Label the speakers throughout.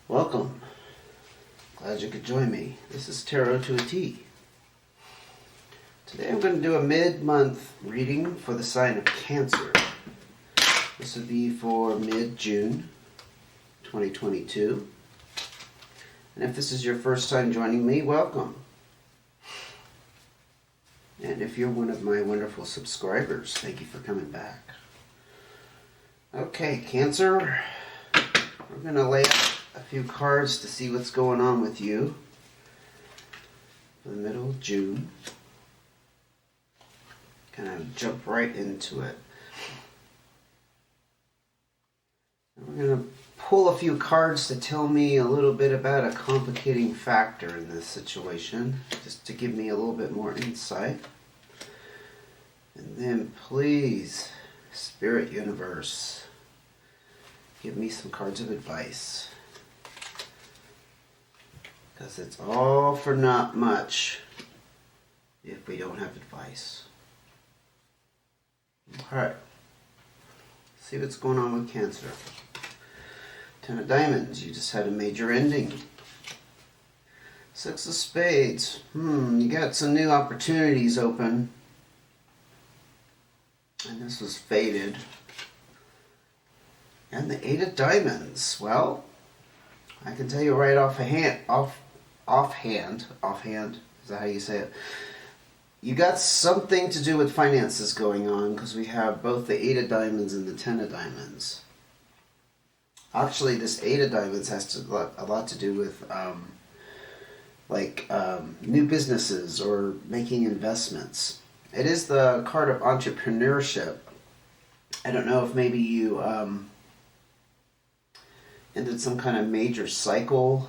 Speaker 1: Welcome. Glad you could join me. This is Tarot to a T. Today I'm going to do a mid-month reading for the sign of Cancer. This would be for mid-June 2022. And if this is your first time joining me, welcome. And if you're one of my wonderful subscribers, thank you for coming back. Okay, Cancer, we're going to lay out a few cards to see what's going on with you for the middle of June. Kind of jump right into it. And we're going to pull a few cards to tell me a little bit about a complicating factor in this situation, just to give me a little bit more insight. And then please, Spirit Universe, give me some cards of advice. Because it's all for not much if we don't have advice. Alright. See what's going on with Cancer. Ten of Diamonds. You just had a major ending. Six of Spades. You got some new opportunities open. And this was fated. And the Eight of Diamonds. Well, I can tell you right offhand, is that how you say it? You got something to do with finances going on because we have both the Eight of Diamonds and the Ten of Diamonds. Actually, this Eight of Diamonds has a lot to do with new businesses or making investments. It is the card of entrepreneurship. I don't know if maybe you ended some kind of major cycle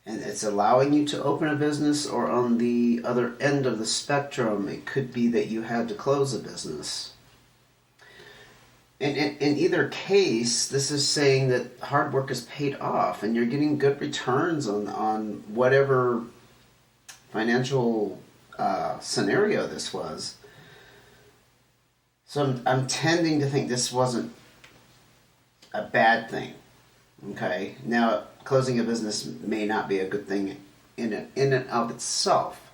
Speaker 1: and it's allowing you to open a business, or on the other end of the spectrum, it could be that you had to close a business. And in either case, this is saying that hard work is paid off and you're getting good returns on whatever financial scenario this was. So I'm tending to think this wasn't a bad thing. Okay, now closing a business may not be a good thing in and of itself,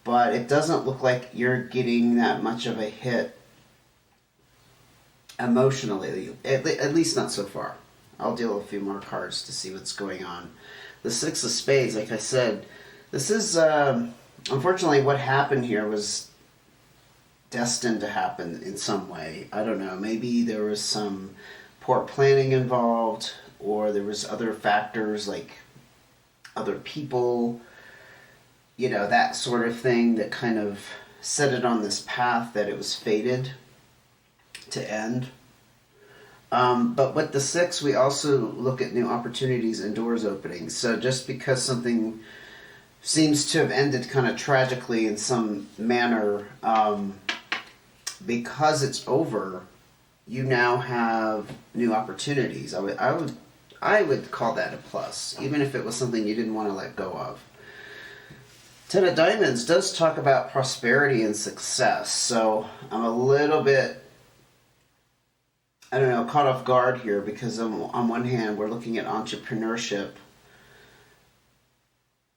Speaker 1: but it doesn't look like you're getting that much of a hit emotionally, at least not so far. I'll deal a few more cards to see what's going on. The Six of Spades, like I said, this is unfortunately what happened here was destined to happen in some way. I don't know, maybe there was some poor planning involved, or there was other factors like other people, that sort of thing that kind of set it on this path that it was fated to end. But with the Six, we also look at new opportunities and doors opening. So just because something seems to have ended kind of tragically in some manner, because it's over, you now have new opportunities. I would call that a plus, even if it was something you didn't want to let go of. Ten of Diamonds does talk about prosperity and success, so I'm a little bit, caught off guard here, because on one hand we're looking at entrepreneurship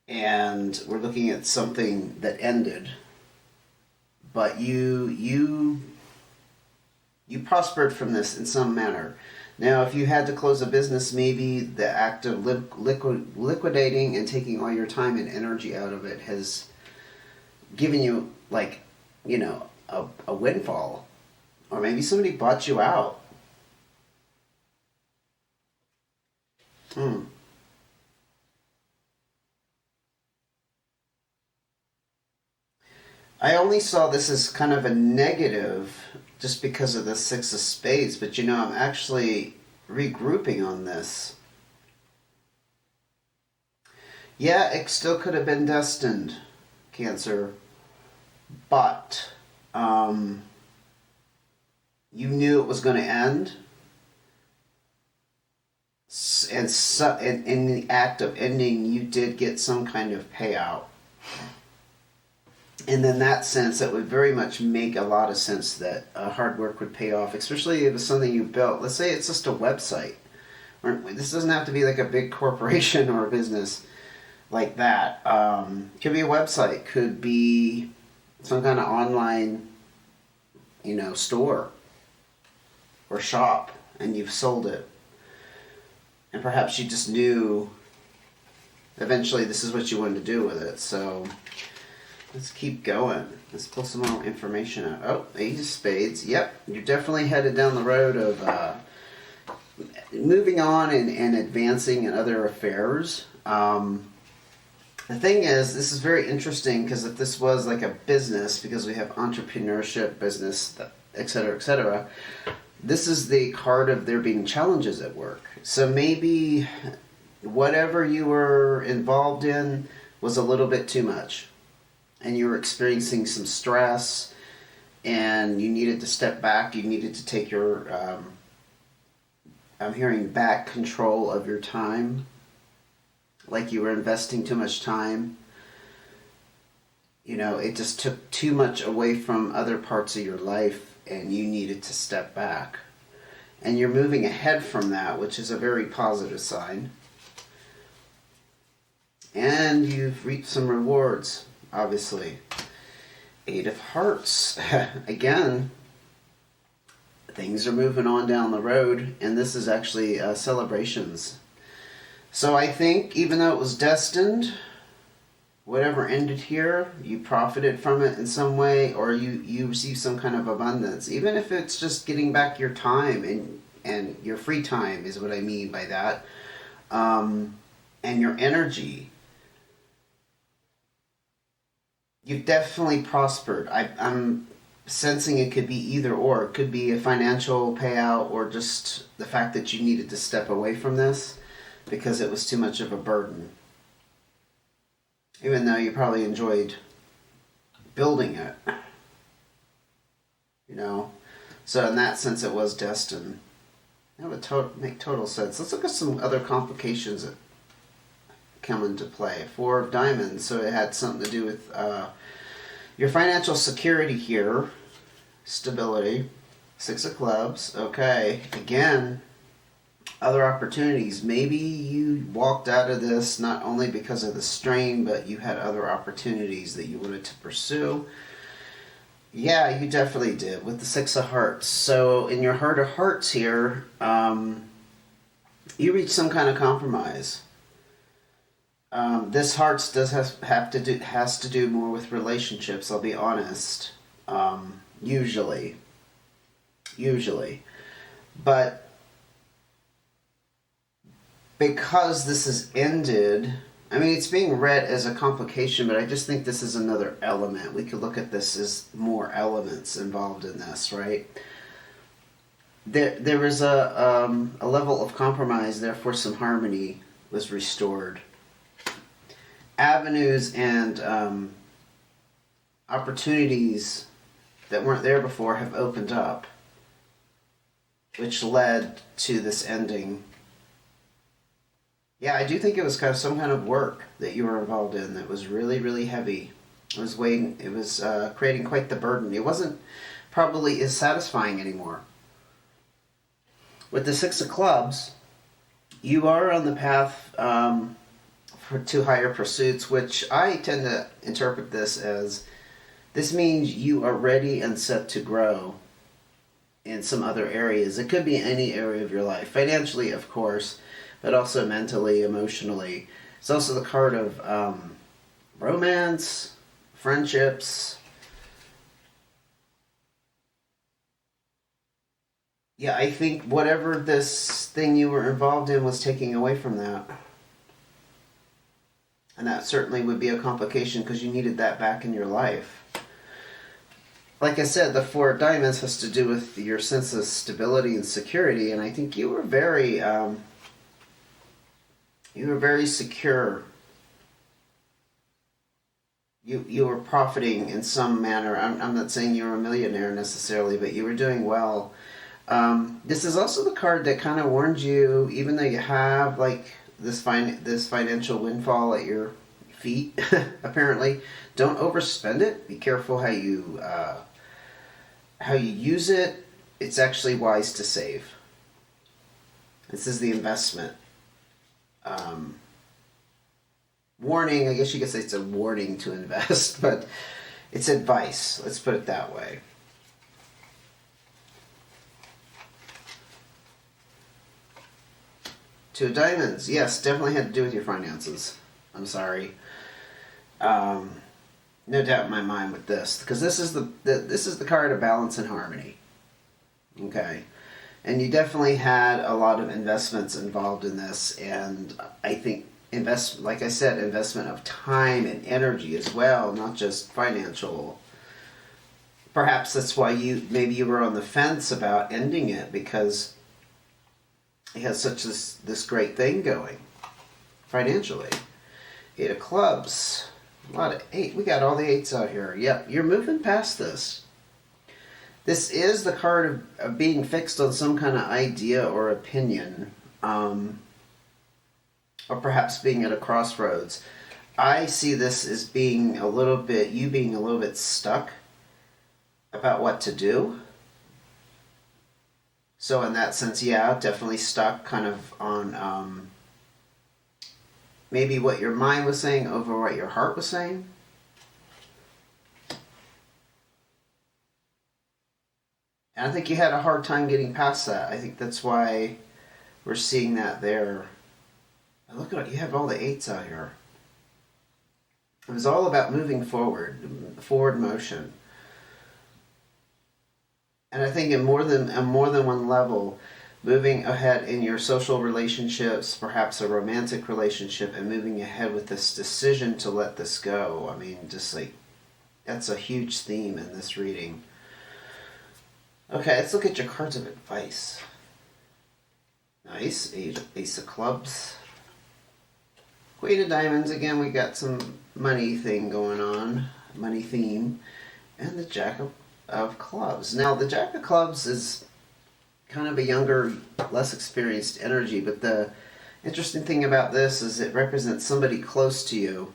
Speaker 1: and we're looking at something that ended, but you prospered from this in some manner. Now, if you had to close a business, maybe the act of liquidating and taking all your time and energy out of it has given you, a windfall. Or maybe somebody bought you out. I only saw this as kind of a negative just because of the Six of Spades, but I'm actually regrouping on this. Yeah, it still could have been destined, Cancer, but you knew it was going to end, and in the act of ending, you did get some kind of payout. And in that sense, it would very much make a lot of sense that hard work would pay off, especially if it was something you built. Let's say it's just a website This doesn't have to be like a big corporation or a business like that. Could be a website, could be some kind of online, store or shop, and you've sold it. And perhaps you just knew eventually this is what you wanted to do with it. So let's keep going. Let's pull some more information out. Oh, Ace of Spades. Yep, you're definitely headed down the road of moving on and advancing in other affairs. The thing is, this is very interesting because if this was like a business, because we have entrepreneurship, business, etc., this is the card of there being challenges at work. So maybe whatever you were involved in was a little bit too much, and you were experiencing some stress, and you needed to step back. You needed to take your, I'm hearing back control of your time. Like you were investing too much time. It just took too much away from other parts of your life and you needed to step back. And you're moving ahead from that, which is a very positive sign. And you've reaped some rewards, obviously. Eight of Hearts. Again, things are moving on down the road, and this is actually celebrations. So I think even though it was destined, whatever ended here, you profited from it in some way, or you received some kind of abundance. Even if it's just getting back your time and your free time is what I mean by that, and your energy. You've definitely prospered. I'm sensing it could be either or. It could be a financial payout or just the fact that you needed to step away from this because it was too much of a burden. Even though you probably enjoyed building it. So in that sense it was destined. That would make total sense. Let's look at some other complications that come into play. Four of Diamonds, so it had something to do with your financial security here. Stability. Six of Clubs. Okay, again, other opportunities. Maybe you walked out of this not only because of the strain, but you had other opportunities that you wanted to pursue. Yeah, you definitely did with the Six of Hearts. So in your Heart of Hearts here, you reach some kind of compromise. This Hearts has to do more with relationships, I'll be honest. Usually. But because this is ended, I mean, it's being read as a complication, but I just think this is another element. We could look at this as more elements involved in this, right? There is a level of compromise, therefore some harmony was restored. Avenues and opportunities that weren't there before have opened up, which led to this ending. Yeah, I do think it was kind of some kind of work that you were involved in that was really, really heavy. It was creating quite the burden. It wasn't probably as satisfying anymore. With the Six of Clubs, you are on the path to higher pursuits, which I tend to interpret this means you are ready and set to grow in some other areas. It could be any area of your life. Financially, of course, but also mentally, emotionally. It's also the card of romance, friendships. Yeah, I think whatever this thing you were involved in was taking away from that. And that certainly would be a complication because you needed that back in your life. Like I said, the Four of Diamonds has to do with your sense of stability and security, and I think you were very secure. You were profiting in some manner. I'm not saying you were a millionaire necessarily, but you were doing well. This is also the card that kind of warns you, even though you have like this financial windfall at your feet, apparently, don't overspend it. Be careful how you use it. It's actually wise to save. This is the investment. Um, Warning, I guess you could say it's a warning to invest, but it's advice. Let's put it that way. Two of Diamonds. Yes, definitely had to do with your finances. I'm sorry. No doubt in my mind with this, because this is the card of balance and harmony. Okay, and you definitely had a lot of investments involved in this, and I think like I said, investment of time and energy as well, not just financial. Perhaps that's why maybe you were on the fence about ending it, because it has such this great thing going financially. 8 of Clubs. A lot of 8. We got all the 8s out here. Yep, you're moving past this. This is the card of being fixed on some kind of idea or opinion, or perhaps being at a crossroads. I see this as being you being a little bit stuck about what to do. So in that sense, yeah, definitely stuck kind of on maybe what your mind was saying over what your heart was saying. And I think you had a hard time getting past that. I think that's why we're seeing that there. Look at it, you have all the 8s out here. It was all about moving forward motion. And I think in more than one level, moving ahead in your social relationships, perhaps a romantic relationship, and moving ahead with this decision to let this go. I mean, just like, that's a huge theme in this reading. Okay, let's look at your cards of advice. Nice. Ace of Clubs. Queen of Diamonds. Again, we got some money thing going on. Money theme. And the Jack of Clubs. Now, the Jack of Clubs is kind of a younger, less experienced energy, but the interesting thing about this is it represents somebody close to you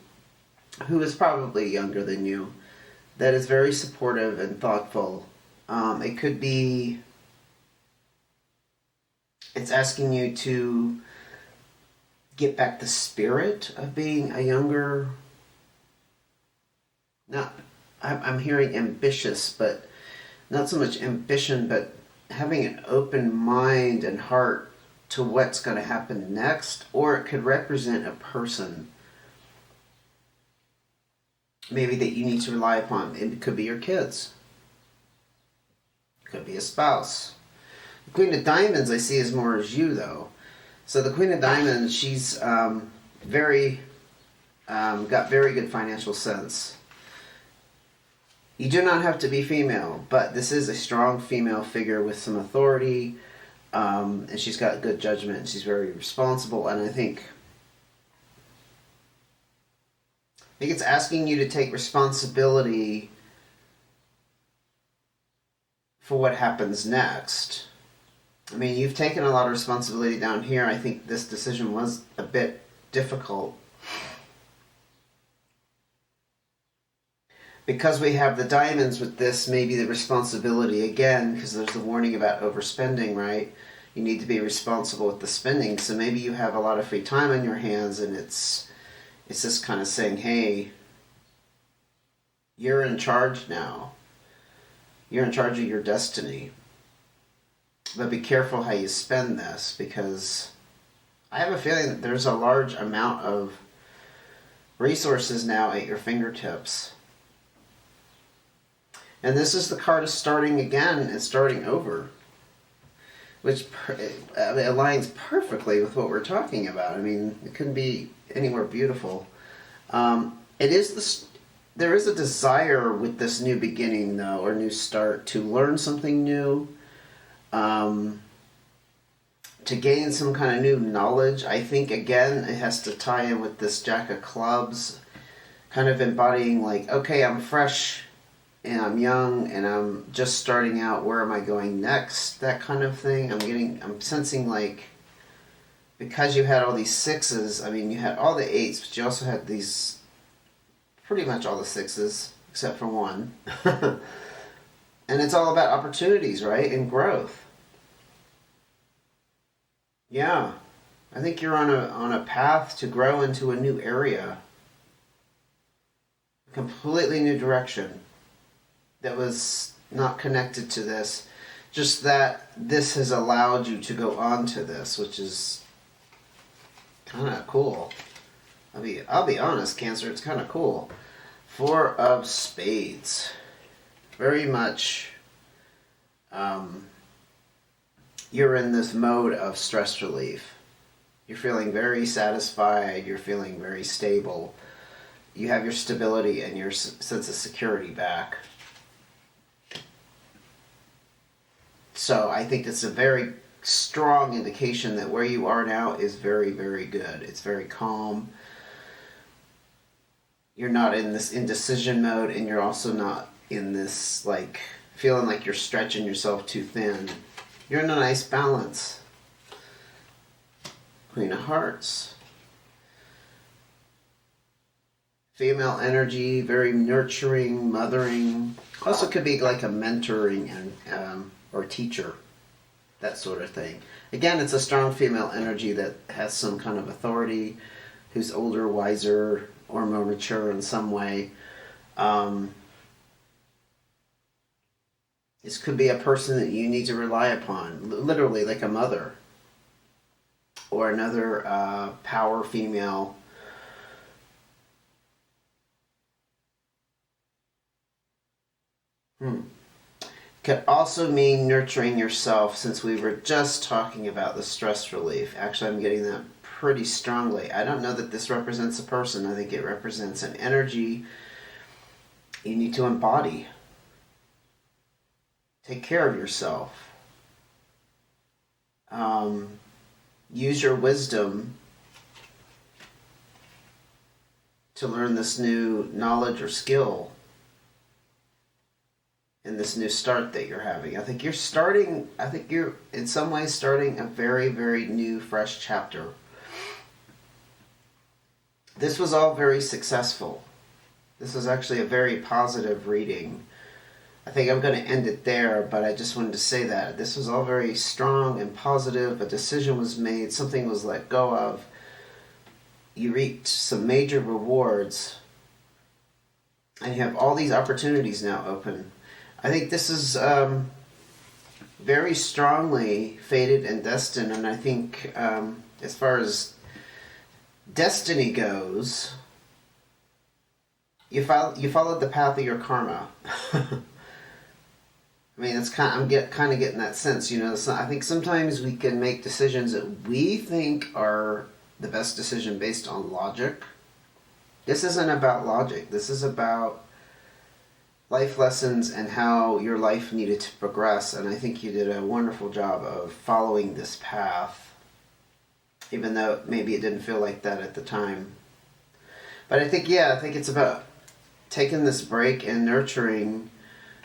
Speaker 1: who is probably younger than you that is very supportive and thoughtful. It could be it's asking you to get back the spirit of being a younger, I'm hearing ambitious, but not so much ambition, but having an open mind and heart to what's going to happen next. Or it could represent a person maybe that you need to rely upon. It could be your kids. It could be a spouse. The Queen of Diamonds I see as more as you, though. So the Queen of Diamonds, she's got very good financial sense. You do not have to be female, but this is a strong female figure with some authority, and she's got good judgment, and she's very responsible, and I think it's asking you to take responsibility for what happens next. I mean, you've taken a lot of responsibility down here. I think this decision was a bit difficult. Because we have the diamonds with this, maybe the responsibility again, because there's the warning about overspending, right? You need to be responsible with the spending. So maybe you have a lot of free time on your hands, and it's just kind of saying, hey, you're in charge now. You're in charge of your destiny. But be careful how you spend this, because I have a feeling that there's a large amount of resources now at your fingertips. And this is the card of starting again and starting over, which aligns perfectly with what we're talking about. I mean, it couldn't be any more beautiful. There is a desire with this new beginning, though, or new start, to learn something new, to gain some kind of new knowledge. I think, again, it has to tie in with this Jack of Clubs, kind of embodying like, okay, I'm fresh, and I'm young, and I'm just starting out, where am I going next? That kind of thing. I'm sensing like, because you had all these 6s, I mean, you had all the 8s, but you also had these, pretty much all the 6s, except for 1. And it's all about opportunities, right? And growth. Yeah, I think you're on a path to grow into a new area, completely new direction that was not connected to this. Just that this has allowed you to go on to this, which is kind of cool. I'll be honest, Cancer, it's kind of cool. Four of Spades. Very much you're in this mode of stress relief. You're feeling very satisfied. You're feeling very stable. You have your stability and your sense of security back. So I think it's a very strong indication that where you are now is very, very good. It's very calm. You're not in this indecision mode, and you're also not in this like feeling like you're stretching yourself too thin. You're in a nice balance. Queen of Hearts. Female energy, very nurturing, mothering. Also could be like a mentoring and or teacher, that sort of thing. Again, it's a strong female energy that has some kind of authority, who's older, wiser, or more mature in some way. This could be a person that you need to rely upon, literally like a mother, or another power female. Could also mean nurturing yourself, since we were just talking about the stress relief. Actually, I'm getting that pretty strongly. I don't know that this represents a person. I think it represents an energy you need to embody. Take care of yourself. Use your wisdom to learn this new knowledge or skill in this new start that you're having. I think you're in some ways starting a very, very new, fresh chapter. This was all very successful. This was actually a very positive reading. I think I'm going to end it there, but I just wanted to say that. This was all very strong and positive. A decision was made. Something was let go of. You reaped some major rewards. And you have all these opportunities now open. I think this is very strongly fated and destined. And I think as far as destiny goes, you followed the path of your karma. I mean, it's kind of getting that sense, you know. So I think sometimes we can make decisions that we think are the best decision based on logic. This isn't about logic. This is about life lessons and how your life needed to progress. And I think you did a wonderful job of following this path, even though maybe it didn't feel like that at the time. But I think it's about taking this break and nurturing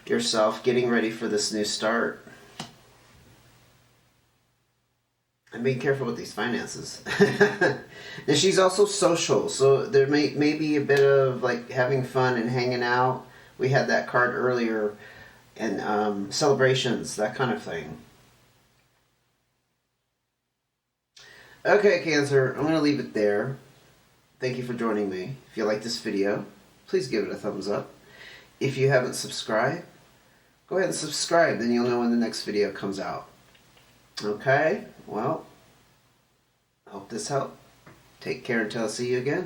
Speaker 1: yourself, getting ready for this new start, and being careful with these finances. And she's also social, so there may be a bit of like having fun and hanging out. We had that card earlier, and celebrations, that kind of thing. Okay, Cancer, I'm going to leave it there. Thank you for joining me. If you like this video, please give it a thumbs up. If you haven't subscribed, go ahead and subscribe, then you'll know when the next video comes out. Okay, well, I hope this helped. Take care until I see you again.